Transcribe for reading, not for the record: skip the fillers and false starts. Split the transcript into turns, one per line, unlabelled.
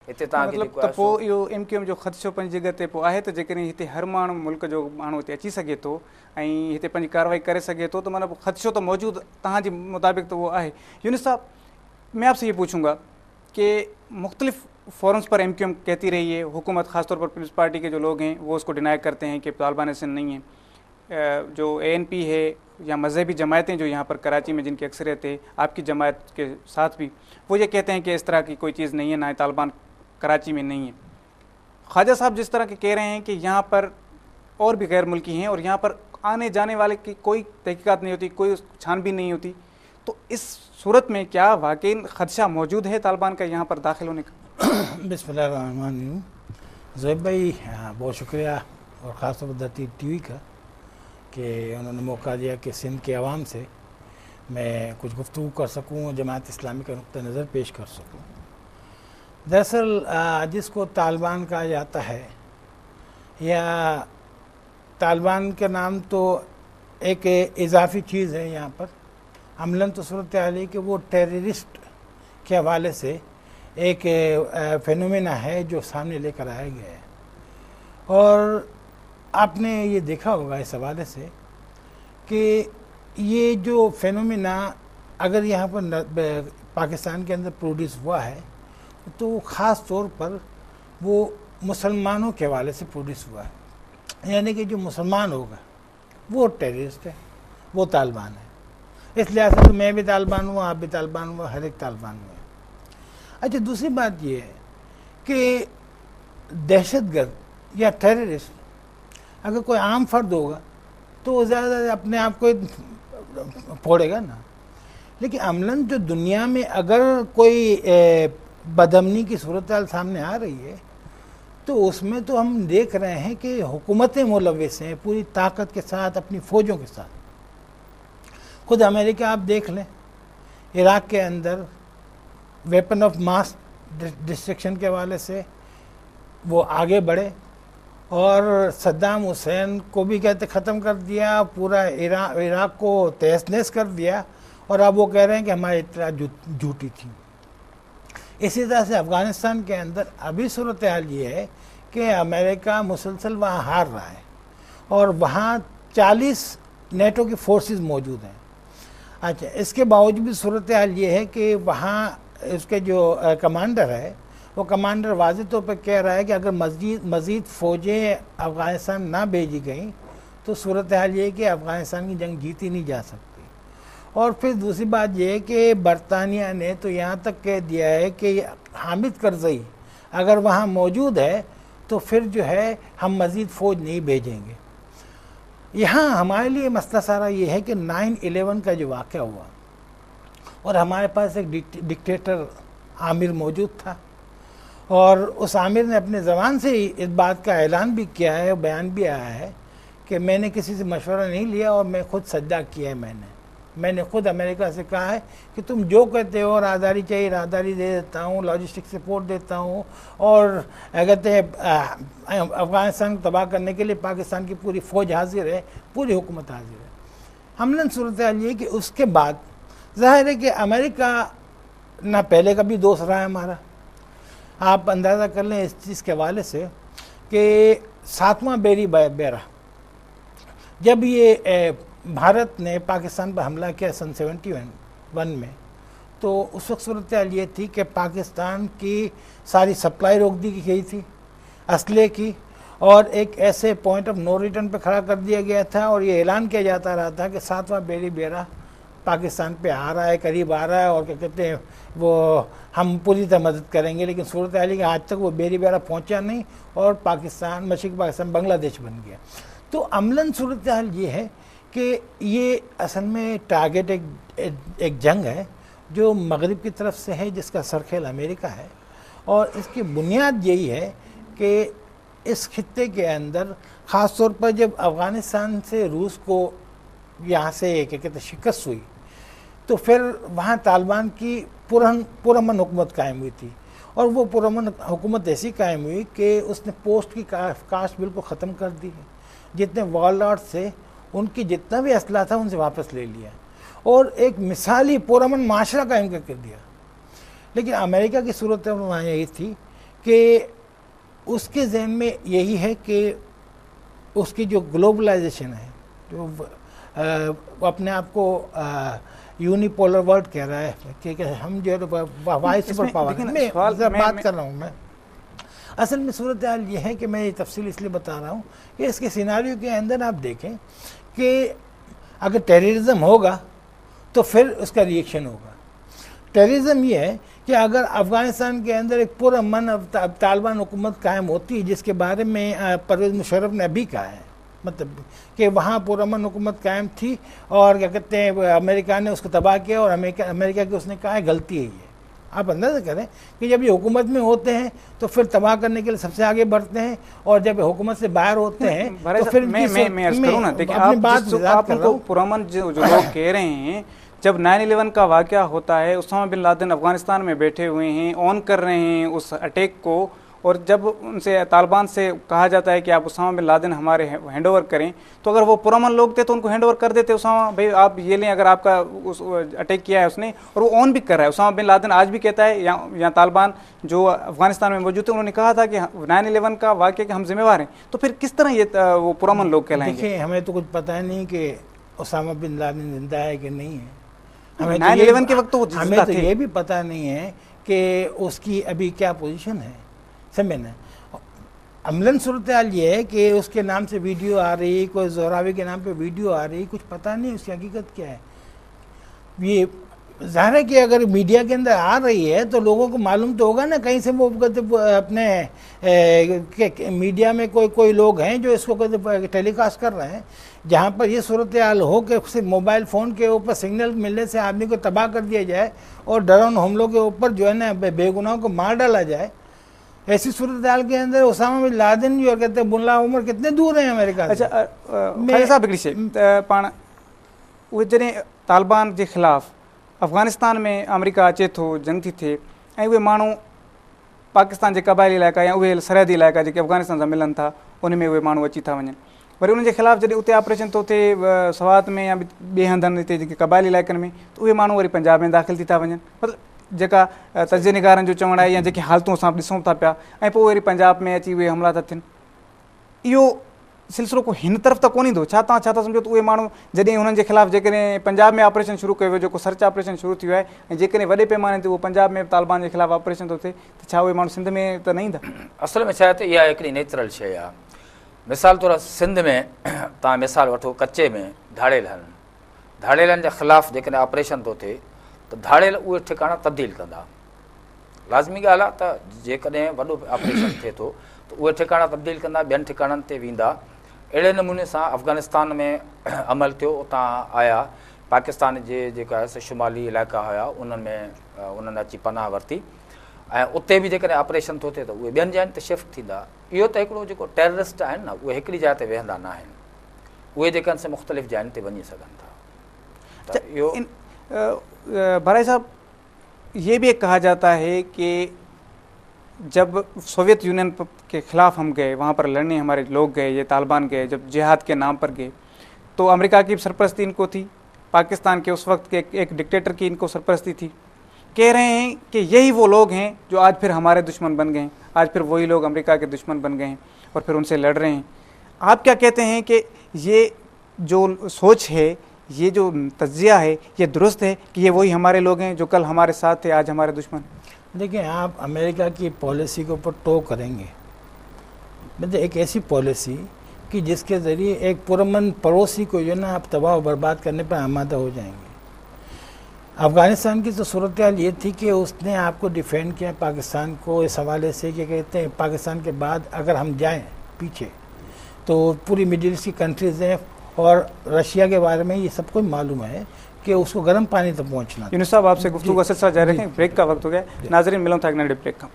हिते तव्हांखे
मतिलबु
जेको
त
आहे
पोइ इहो MQM जो ख़दशो पंहिंजी जॻह ते पोइ आहे त जेकॾहिं हिते हर माण्हू मुल्क जो माण्हू हिते अची सघे थो ऐं हिते पंहिंजी कार्रवाई करे सघे थो, तो माना ख़दशो तो मौजूद तव्हांजे मुताबिक़ तो वो आहे। यूनुस साहब, मैं आपसे ये पूछूंगा कि मुख्तलिफ फोरम्स पर MQM कहती रही है, हुकूमत ख़ासतौर पर पीपल्स पार्टी के जो लोग हैं वो उसको डिनाई करते हैं कि तालिबान ऐसे नहीं है। जो ANP है या मजहबी जमायतें जो यहाँ पर कराची में जिनकी अक्सरियत है, आपकी जमायत के साथ भी, वो ये कहते हैं कि इस तरह की कोई चीज़ नहीं है, ना तालिबान कराची में नहीं है। ख्वाजा साहब जिस तरह के कह रहे हैं कि यहाँ पर और भी गैर मुल्की हैं और यहाँ पर आने जाने वाले की कोई तहकीकात नहीं होती, कोई छानबीन नहीं होती, तो इस सूरत में क्या वाकई खदशा मौजूद है तालिबान का यहाँ पर दाखिल होने का?
बिस्मिल्लाहिर्रहमानिर्रहीम। ज़ोएब भाई बहुत शुक्रिया, और ख़ास तौर पर TV का कि उन्होंने मौका दिया कि सिंध के अवाम से मैं कुछ गुफ्तगू कर सकूँ और जमात इस्लामी का नुक्ता नज़र पेश कर सकूँ। दरअसल जिसको तालिबान कहा जाता है, या तालिबान का नाम तो एक इजाफी चीज़ है यहाँ पर, अमलन तो सूरत हाल है कि वो टेररिस्ट के हवाले से एक फेनोमेना है जो सामने लेकर आया गया है। और आपने ये देखा होगा इस हवाले से कि ये जो फेनोमेना अगर यहाँ पर पाकिस्तान के अंदर प्रोड्यूस हुआ है तो ख़ास तौर पर वो मुसलमानों के हवाले से प्रोड्यूस हुआ है, यानी कि जो मुसलमान होगा वो टेररिस्ट है, वो तालिबान है। इस लिहाज से तो मैं भी तालिबान हुआ, आप भी तालिबान हुआ, हर एक तालिबान हुआ। अच्छा, दूसरी बात ये है कि दहशतगर्द या टेररिस्ट अगर कोई आम फर्द होगा तो वो ज़्यादा अपने आप को फोड़ेगा ना, लेकिन अमलन जो दुनिया में अगर कोई बदअमनी की सूरत हाल सामने आ रही है तो उसमें तो हम देख रहे हैं कि हुकूमतें मुलव्वस हैं पूरी ताकत के साथ, अपनी फ़ौजों के साथ। खुद अमेरिका आप देख लें, इराक़ के अंदर वेपन ऑफ मास डिस्ट्रक्शन के हवाले से वो आगे बढ़े और सद्दाम हुसैन को भी कहते ख़त्म कर दिया, पूरा इराक़ को तहस नहस कर दिया, और अब वो कह रहे हैं कि हमारी इत्तला झूठी थी। इसी तरह से अफ़गानिस्तान के अंदर अभी सूरत हाल ये है कि अमेरिका मुसलसल वहाँ हार रहा है और वहाँ 40 नेटो की फोर्सेस मौजूद हैं। अच्छा, इसके बावजूद भी सूरत हाल ये है कि वहाँ इसके जो कमांडर है वो कमांडर वाज़ेह तौर पर कह रहा है कि अगर मज़ीद फ़ौजें अफ़गानिस्तान ना भेजी गई तो सूरत हाल ये है कि अफ़गानिस्तान की जंग जीती नहीं जा सकती। और फिर दूसरी बात यह है कि बरतानिया ने तो यहाँ तक कह दिया है कि हामिद करज़ई अगर वहाँ मौजूद है तो फिर जो है हम मज़ीद फ़ौज नहीं भेजेंगे। यहाँ हमारे लिए मसला सारा ये है कि 9/11 का जो वाक़या हुआ और हमारे पास एक डिक्टेटर आमिर मौजूद था, और उस आमिर ने अपने ज़बान से ही इस बात का ऐलान भी किया है, बयान भी आया है कि मैंने किसी से मशवरा नहीं लिया और मैं खुद सज्जा किया है। मैंने खुद अमेरिका से कहा है कि तुम जो कहते हो, राहदारी चाहिए राहदारी दे देता हूँ, लॉजिस्टिक सपोर्ट देता हूँ, और कहते हैं अफ़गानिस्तान को तबाह करने के लिए पाकिस्तान की पूरी फ़ौज हाजिर है, पूरी हुकूमत हाजिर है। हमने सूरत हाल ये कि उसके बाद ज़ाहिर है कि अमेरिका ना पहले का भी दोस्त रहा है हमारा। आप अंदाज़ा कर लें इस चीज़ के हवाले से कि 7वां बेरी बेरा जब ये भारत ने पाकिस्तान पर हमला किया सन 71 में, तो उस वक्त सूरत हाल ये थी कि पाकिस्तान की सारी सप्लाई रोक दी गई थी असले की, और एक ऐसे पॉइंट ऑफ नो रिटर्न पर खड़ा कर दिया गया था, और ये ऐलान किया जाता रहा था कि 7वां बेरी बेरा पाकिस्तान पे आ रहा है, करीब आ रहा है, और क्या कहते हैं वो हम पूरी तरह मदद करेंगे। लेकिन सूरत हाल है कि आज तक वो बेरी बेरा पहुँचा नहीं और पाकिस्तान, मशरिक़ी पाकिस्तान बांग्लादेश बन गया। तो अमलन सूरत हाल ये है कि ये असल में टारगेट एक जंग है जो मगरिब की तरफ से है, जिसका सरखेल अमेरिका है, और इसकी बुनियाद यही है कि इस खित्ते के अंदर ख़ास तौर पर जब अफ़गानिस्तान से रूस को यहाँ से क्या कहते शिकस्त हुई तो फिर वहाँ तालिबान की पुरअमन हुकूमत कायम हुई थी, और वो पुरअमन हुकूमत ऐसी कायम हुई कि उसने पोस्ट की कास्ट बिल्कुल ख़त्म कर दी है। जितने वॉरलॉर्ड्स थे उनकी जितना भी असला था उनसे वापस ले लिया और एक मिसाली पुरअमन माशरा कायम कर दिया। लेकिन अमेरिका की सूरत वहाँ यही थी کہ اس کے ذہن میں یہی ہے کہ اس کی جو گلوبلائزیشن ہے، جو وہ اپنے آپ کو یونیپولر ورلڈ کہہ رہا ہے کہ ہم جو ہے سپر پاور، میں بات کر رہا ہوں میں اصل میں صورتحال یہ ہے کہ میں یہ تفصیل اس لیے بتا رہا ہوں کہ اس کے سیناریو کے اندر آپ دیکھیں کہ اگر ٹیررزم ہوگا تو پھر اس کا ریئیکشن ہوگا. ٹیررزم یہ ہے کہ اگر افغانستان کے اندر ایک پرامن طالبان حکومت قائم ہوتی ہے، جس کے بارے میں پرویز مشرف نے ابھی کہا ہے، مطلب کہ وہاں پرامن حکومت قائم تھی اور کیا کہتے ہیں امریکہ نے اس کو تباہ کیا، اور امریکہ کی اس نے کہا ہے غلطی ہے یہ. آپ اندازہ کریں کہ جب یہ حکومت میں ہوتے ہیں تو پھر تباہ کرنے کے لیے سب سے آگے بڑھتے ہیں، اور جب حکومت سے باہر ہوتے ہیں تو پھر
آپ کو پرامن جو لوگ کہہ رہے ہیں، جب 9/11 کا واقعہ ہوتا ہے اسامہ بن لادن افغانستان میں بیٹھے ہوئے ہیں، آن کر رہے ہیں اس اٹیک کو، اور جب ان سے طالبان سے کہا جاتا ہے کہ آپ اسامہ بن لادن ہمارے ہینڈ اوور کریں، تو اگر وہ پرامن لوگ تھے تو ان کو ہینڈ اوور کر دیتے، اسامہ بھائی آپ یہ لیں، اگر آپ کا اٹیک کیا ہے اس نے، اور وہ آن بھی کر رہا ہے. اسامہ بن لادن آج بھی کہتا ہے، یا طالبان جو افغانستان میں موجود تھے انہوں نے کہا تھا کہ 9/11 کا واقعہ کہ ہم ذمہ وار ہیں. تو پھر کس طرح یہ وہ پرامن لوگ کہلائیں گے؟
دیکھیں ہمیں تو کچھ پتہ نہیں کہ اسامہ بن لادن زندہ ہے کہ نہیں ہے.
9/11 کے وقت تو
ہمیں تو یہ بھی پتہ نہیں ہے کہ اس کی ابھی کیا پوزیشن ہے. سمجھنا عملاً صورتحال یہ ہے کہ اس کے نام سے ویڈیو آ رہی، کوئی زہراوی کے نام پہ ویڈیو آ رہی، کچھ پتہ نہیں اس کی حقیقت کیا ہے. یہ ظاہر ہے کہ اگر میڈیا کے اندر آ رہی ہے تو لوگوں کو معلوم تو ہوگا نا، کہیں سے وہ اپنے میڈیا میں کوئی لوگ ہیں جو اس کو ٹیلی کاسٹ کر رہے ہیں، جہاں پر یہ صورتحال ہو کہ صرف موبائل فون کے اوپر سگنل ملنے سے آدمی کو تباہ کر دیا جائے اور ڈرون حملوں کے اوپر جو ہے نا بے گناہوں کو مار ڈالا جائے. ایسی صورتحال کے اندر اسامہ بن لادن جو کہتے ہیں ملا عمر کتنے دور ہیں امریکہ سے.
وہ جڑے طالبان کے خلاف افغانستان میں امریکہ اچے تو جنگ تھی تھے، وہ مانو پاکستان کے قبائلی علاقہ یا وہ سرحدی علاقہ جو افغانستان سے ملن تھا ان میں وہ مانو اچی تھا ون، وری ان کے خلاف جب اتنے آپریشن تو تھے سوات میں یا بے ہندن اتنے قبائلی علاقن میں، تو وہ مانو وری پنجاب میں داخل تھی تھا ون. مطلب جکا تجزیہ نگارن جو چوڻ ہے یا جی حالتوں اصل ॾिसूं था पिया ऐं पोइ वरी पंजाब में अची उहे हमला था थियनि. इहो सिलसिलो को हिन तरफ़ त कोन ईंदो. छा तव्हां छा था सम्झो त उहे माण्हू जॾहिं हुननि जे ख़िलाफ़ जेकॾहिं पंजाब में ऑपरेशन शुरू कयो वियो, जेको सर्च ऑपरेशन शुरू थी वियो आहे, ऐं जेकॾहिं वॾे पैमाने ते उहो पंजाब में तालिबान जे ख़िलाफ़ ऑपरेशन थो थिए, त छा उहे माण्हू सिंध में त न ईंदा?
असल में छा आहे त इहा हिकिड़ी नेचुरल शइ आहे. मिसाल तौरु सिंध में तव्हां मिसाल वठो, कच्चे में धाड़ेलनि जे ख़िलाफ़ जेकॾहिं ऑपरेशन थो थिए त धाड़ेल उहे ठिकाणा तब्दील कंदा. लाज़मी ॻाल्हि आहे त जेकॾहिं वॾो ऑपरेशन थिए थो त उहे ठिकाणा तब्दील कंदा, ॿियनि ठिकाणनि ते वेंदा. अहिड़े नमूने सां अफ़गानिस्तान में अमल थियो, उतां आया, पाकिस्तान जे जेका आहे शुमाली इलाइक़ा हुया उन्हनि में उन्हनि अची पनाह वरिती, ऐं उते बि जेकॾहिं ऑपरेशन थो थिए त उहे ॿियनि जाइनि ते शिफ्ट थींदा. इहो त हिकिड़ो जेको टेररिस्ट आहिनि न, उहे हिकिड़ी जाइ ते वेहंदा न आहिनि, उहे जेके आहिनि से मुख़्तलिफ़ जाइनि ते वञी सघनि था. त इहो
भाई साहब, ये भी कहा जाता है कि जब सोवियत यूनियन के ख़िलाफ़ हम गए, वहाँ पर लड़ने हमारे लोग गए, ये तालिबान गए, जब जिहाद के नाम पर गए, तो अमेरिका की सरपरस्ती इनको थी, पाकिस्तान के उस वक्त के एक डिक्टेटर की इनको सरपरस्ती थी. कह रहे हैं कि यही वो लोग हैं जो आज फिर हमारे दुश्मन बन गए हैं, आज फिर वही लोग अमेरिका के दुश्मन बन गए हैं और फिर उनसे लड़ रहे हैं. आप क्या कहते हैं कि ये जो सोच है, ये जो तज्जिया है, ये दुरुस्त है कि ये वही हमारे लोग हैं जो कल हमारे साथ थे, आज हमारे दुश्मन?
देखिए, आप अमेरिका की पॉलिसी के ऊपर टो करेंगे, मतलब एक ऐसी पॉलिसी कि जिसके ज़रिए एक पुरअमन पड़ोसी को जो ना आप तबाह बर्बाद करने पर आमादा हो जाएंगे. अफ़गानिस्तान की तो सूरत हाल ये थी कि उसने आपको डिफेंड किया पाकिस्तान को इस हवाले से कि कहते हैं पाकिस्तान के बाद अगर हम जाएं पीछे तो पूरी मिडिल ईस्ट की कंट्रीज़ हैं और रशिया के बारे में ये सबको मालूम है कि उसको गर्म पानी तक पहुंचना.
यूनुस साहब, आपसे गुफ्तगू का सिलसिला जारी रखें, ब्रेक का वक्त हो गया. नाज़रीन, मिलूं था एक नए ब्रेक का.